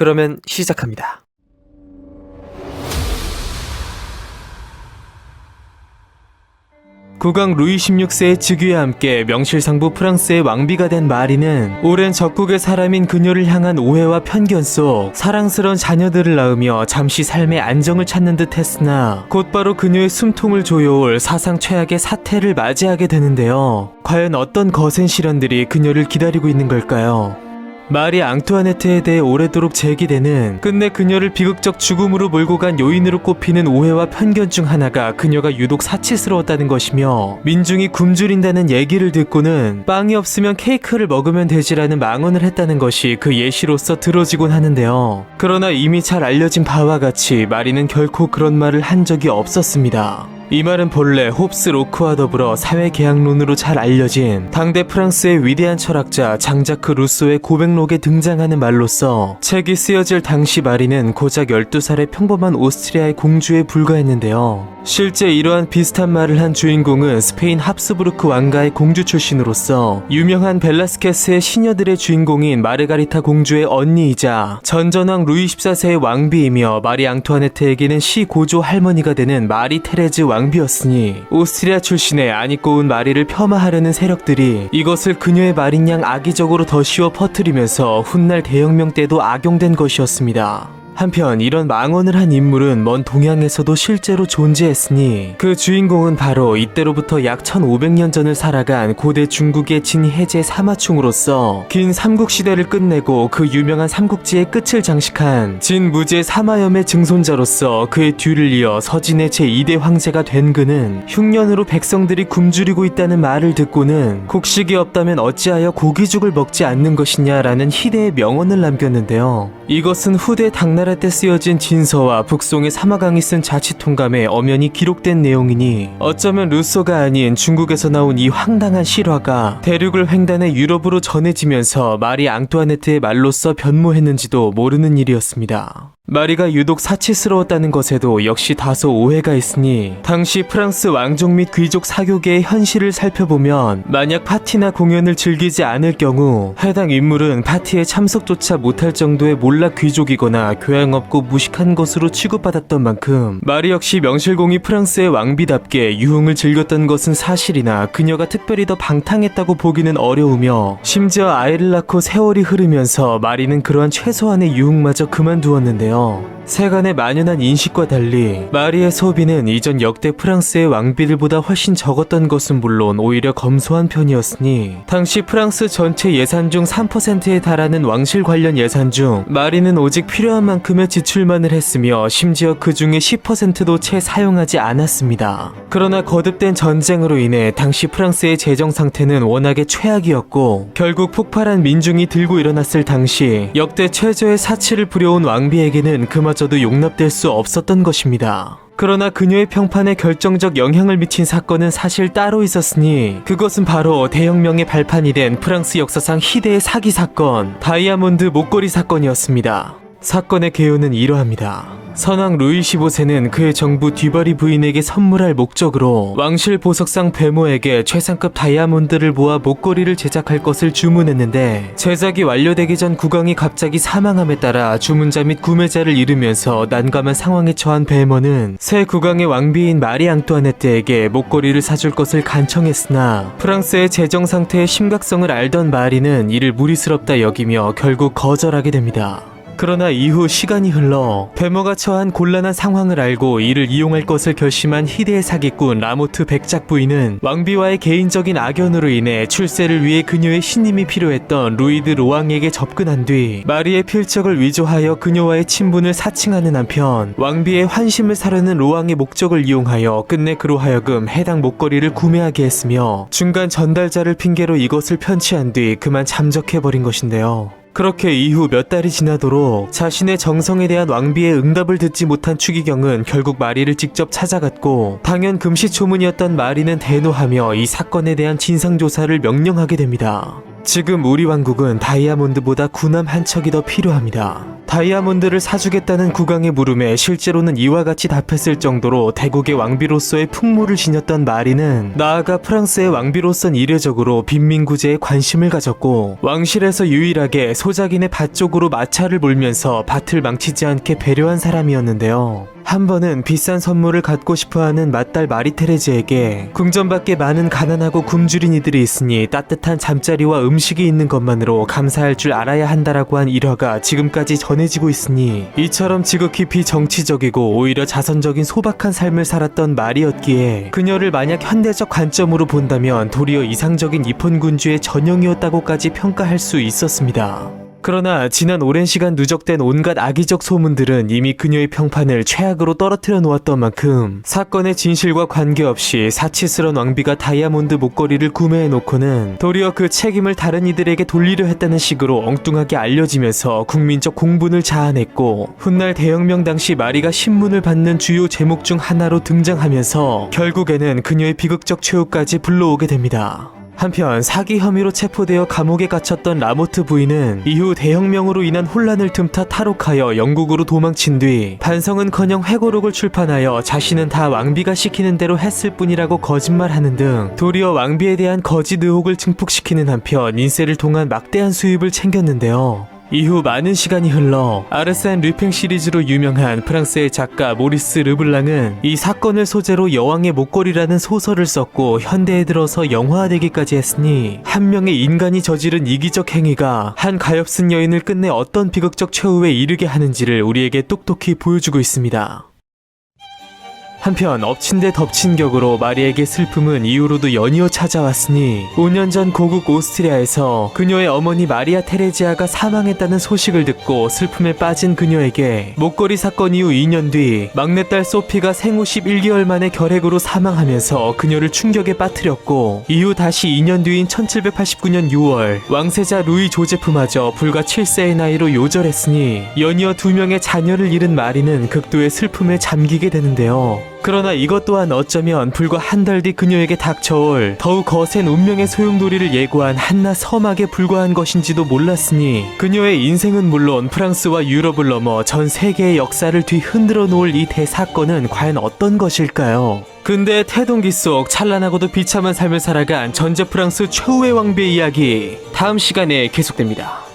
그러면 시작합니다. 국왕 루이 16세의 즉위와 함께 명실상부 프랑스의 왕비가 된 마리는 오랜 적국의 사람인 그녀를 향한 오해와 편견 속 사랑스러운 자녀들을 낳으며 잠시 삶의 안정을 찾는 듯 했으나 곧바로 그녀의 숨통을 조여올 사상 최악의 사태를 맞이하게 되는데요. 과연 어떤 거센 시련들이 그녀를 기다리고 있는 걸까요? 마리 앙투아네트에 대해 오래도록 제기되는 끝내 그녀를 비극적 죽음으로 몰고 간 요인으로 꼽히는 오해와 편견 중 하나가 그녀가 유독 사치스러웠다는 것이며, 민중이 굶주린다는 얘기를 듣고는 빵이 없으면 케이크를 먹으면 되지라는 망언을 했다는 것이 그 예시로서 들어지곤 하는데요. 그러나 이미 잘 알려진 바와 같이 마리는 결코 그런 말을 한 적이 없었습니다. 이 말은 본래 홉스 로크와 더불어 사회계약론으로 잘 알려진 당대 프랑스의 위대한 철학자 장자크 루소의 고백록에 등장하는 말로서 책이 쓰여질 당시 마리는 고작 12살의 평범한 오스트리아의 공주에 불과했는데요. 실제 이러한 비슷한 말을 한 주인공은 스페인 합스부르크 왕가의 공주 출신으로서 유명한 벨라스케스의 시녀들의 주인공인 마르가리타 공주의 언니이자 전전왕 루이 14세의 왕비이며 마리 앙투아네트에게는 시고조 할머니가 되는 마리 테레즈 왕비였으니, 오스트리아 출신의 안 입고 온 마리를 폄하하려는 세력들이 이것을 그녀의 말인 양 악의적으로 더 씌워 퍼뜨리면서 훗날 대혁명 때도 악용된 것이었습니다. 한편 이런 망언을 한 인물은 먼 동양에서도 실제로 존재했으니 그 주인공은 바로 이때로부터 약 1500년 전을 살아간 고대 중국의 진해제 사마충으로서 긴 삼국시대를 끝내고 그 유명한 삼국지의 끝을 장식한 진무제 사마염의 증손자로서 그의 뒤를 이어 서진의 제2대 황제가 된 그는 흉년으로 백성들이 굶주리고 있다는 말을 듣고는 곡식이 없다면 어찌하여 고기죽을 먹지 않는 것이냐라는 희대의 명언을 남겼는데요. 이것은 후대 당나라 때 쓰여진 진서와 북송의 사마강이 쓴 자치통감에 엄연히 기록된 내용이니, 어쩌면 루소가 아닌 중국에서 나온 이 황당한 실화가 대륙을 횡단해 유럽으로 전해지면서 마리 앙투아네트의 말로써 변모했는지도 모르는 일이었습니다. 마리가 유독 사치스러웠다는 것에도 역시 다소 오해가 있으니, 당시 프랑스 왕족 및 귀족 사교계의 현실을 살펴보면 만약 파티나 공연을 즐기지 않을 경우 해당 인물은 파티에 참석조차 못할 정도의 몰락 귀족이거나 교양 없고 무식한 것으로 취급받았던 만큼 마리 역시 명실공히 프랑스의 왕비답게 유흥을 즐겼던 것은 사실이나 그녀가 특별히 더 방탕했다고 보기는 어려우며, 심지어 아이를 낳고 세월이 흐르면서 마리는 그러한 최소한의 유흥마저 그만두었는데요. 세간의 만연한 인식과 달리 마리의 소비는 이전 역대 프랑스의 왕비들보다 훨씬 적었던 것은 물론 오히려 검소한 편이었으니, 당시 프랑스 전체 예산 중 3%에 달하는 왕실 관련 예산 중 마리는 오직 필요한 만큼의 지출만을 했으며 심지어 그 중에 10%도 채 사용하지 않았습니다. 그러나 거듭된 전쟁으로 인해 당시 프랑스의 재정 상태는 워낙에 최악이었고, 결국 폭발한 민중이 들고 일어났을 당시 역대 최저의 사치를 부려온 왕비에게는 그마저도 용납될 수 없었던 것입니다. 그러나 그녀의 평판에 결정적 영향을 미친 사건은 사실 따로 있었으니, 그것은 바로 대혁명의 발판이 된 프랑스 역사상 희대의 사기 사건, 다이아몬드 목걸이 사건이었습니다. 사건의 개요는 이러합니다. 선왕 루이 15세는 그의 정부 듀바리 부인에게 선물할 목적으로 왕실 보석상 베모에게 최상급 다이아몬드를 모아 목걸이를 제작할 것을 주문했는데, 제작이 완료되기 전 국왕이 갑자기 사망함에 따라 주문자 및 구매자를 잃으면서 난감한 상황에 처한 베모는 새 국왕의 왕비인 마리 앙투아네트에게 목걸이를 사줄 것을 간청했으나, 프랑스의 재정 상태의 심각성을 알던 마리는 이를 무리스럽다 여기며 결국 거절하게 됩니다. 그러나 이후 시간이 흘러 베모가 처한 곤란한 상황을 알고 이를 이용할 것을 결심한 희대의 사기꾼 라모트 백작 부인은 왕비와의 개인적인 악연으로 인해 출세를 위해 그녀의 신임이 필요했던 루이드 로왕에게 접근한 뒤 마리의 필적을 위조하여 그녀와의 친분을 사칭하는 한편, 왕비의 환심을 사려는 로왕의 목적을 이용하여 끝내 그로 하여금 해당 목걸이를 구매하게 했으며, 중간 전달자를 핑계로 이것을 편취한 뒤 그만 잠적해버린 것인데요. 그렇게 이후 몇 달이 지나도록 자신의 정성에 대한 왕비의 응답을 듣지 못한 추기경은 결국 마리를 직접 찾아갔고, 당연 금시초문이었던 마리는 대노하며 이 사건에 대한 진상조사를 명령하게 됩니다. 지금 우리 왕국은 다이아몬드보다 군함 한 척이 더 필요합니다. 다이아몬드를 사주겠다는 국왕의 물음에 실제로는 이와 같이 답했을 정도로 대국의 왕비로서의 풍모를 지녔던 마리는 나아가 프랑스의 왕비로선 이례적으로 빈민구제에 관심을 가졌고 왕실에서 유일하게 소작인의 밭 쪽으로 마차를 몰면서 밭을 망치지 않게 배려한 사람이었는데요. 한 번은 비싼 선물을 갖고 싶어하는 맏딸 마리테레즈에게 궁전 밖에 많은 가난하고 굶주린 이들이 있으니 따뜻한 잠자리와 음식이 있는 것만으로 감사할 줄 알아야 한다라고 한 일화가 지금까지 전해지고 있으니 이처럼 지극히 비정치적이고 오히려 자선적인 소박한 삶을 살았던 마리였기에 그녀를 만약 현대적 관점으로 본다면 도리어 이상적인 입헌군주의 전형이었다고까지 평가할 수 있었습니다. 그러나 지난 오랜 시간 누적된 온갖 악의적 소문들은 이미 그녀의 평판을 최악으로 떨어뜨려 놓았던 만큼 사건의 진실과 관계없이 사치스런 왕비가 다이아몬드 목걸이를 구매해 놓고는 도리어 그 책임을 다른 이들에게 돌리려 했다는 식으로 엉뚱하게 알려지면서 국민적 공분을 자아냈고 훗날 대혁명 당시 마리가 신문을 받는 주요 제목 중 하나로 등장하면서 결국에는 그녀의 비극적 최후까지 불러오게 됩니다. 한편 사기 혐의로 체포되어 감옥에 갇혔던 라모트 부인은 이후 대혁명으로 인한 혼란을 틈타 탈옥하여 영국으로 도망친 뒤 반성은커녕 회고록을 출판하여 자신은 다 왕비가 시키는 대로 했을 뿐이라고 거짓말하는 등 도리어 왕비에 대한 거짓 의혹을 증폭시키는 한편 인세를 통한 막대한 수입을 챙겼는데요. 이후 많은 시간이 흘러 아르센 르팽 시리즈로 유명한 프랑스의 작가 모리스 르블랑은 이 사건을 소재로 여왕의 목걸이라는 소설을 썼고 현대에 들어서 영화화되기까지 했으니 한 명의 인간이 저지른 이기적 행위가 한 가엾은 여인을 끝내 어떤 비극적 최후에 이르게 하는지를 우리에게 똑똑히 보여주고 있습니다. 한편 엎친 데 덮친 격으로 마리에게 슬픔은 이후로도 연이어 찾아왔으니 5년 전 고국 오스트리아에서 그녀의 어머니 마리아 테레지아가 사망했다는 소식을 듣고 슬픔에 빠진 그녀에게 목걸이 사건 이후 2년 뒤 막내딸 소피가 생후 11개월 만에 결핵으로 사망하면서 그녀를 충격에 빠뜨렸고 이후 다시 2년 뒤인 1789년 6월 왕세자 루이 조제프마저 불과 7세의 나이로 요절했으니 연이어 2명의 자녀를 잃은 마리는 극도의 슬픔에 잠기게 되는데요. 그러나 이것 또한 어쩌면 불과 한 달 뒤 그녀에게 닥쳐올 더욱 거센 운명의 소용돌이를 예고한 한낱 서막에 불과한 것인지도 몰랐으니 그녀의 인생은 물론 프랑스와 유럽을 넘어 전 세계의 역사를 뒤흔들어 놓을 이 대사건은 과연 어떤 것일까요? 근대 태동기 속 찬란하고도 비참한 삶을 살아간 전제 프랑스 최후의 왕비의 이야기 다음 시간에 계속됩니다.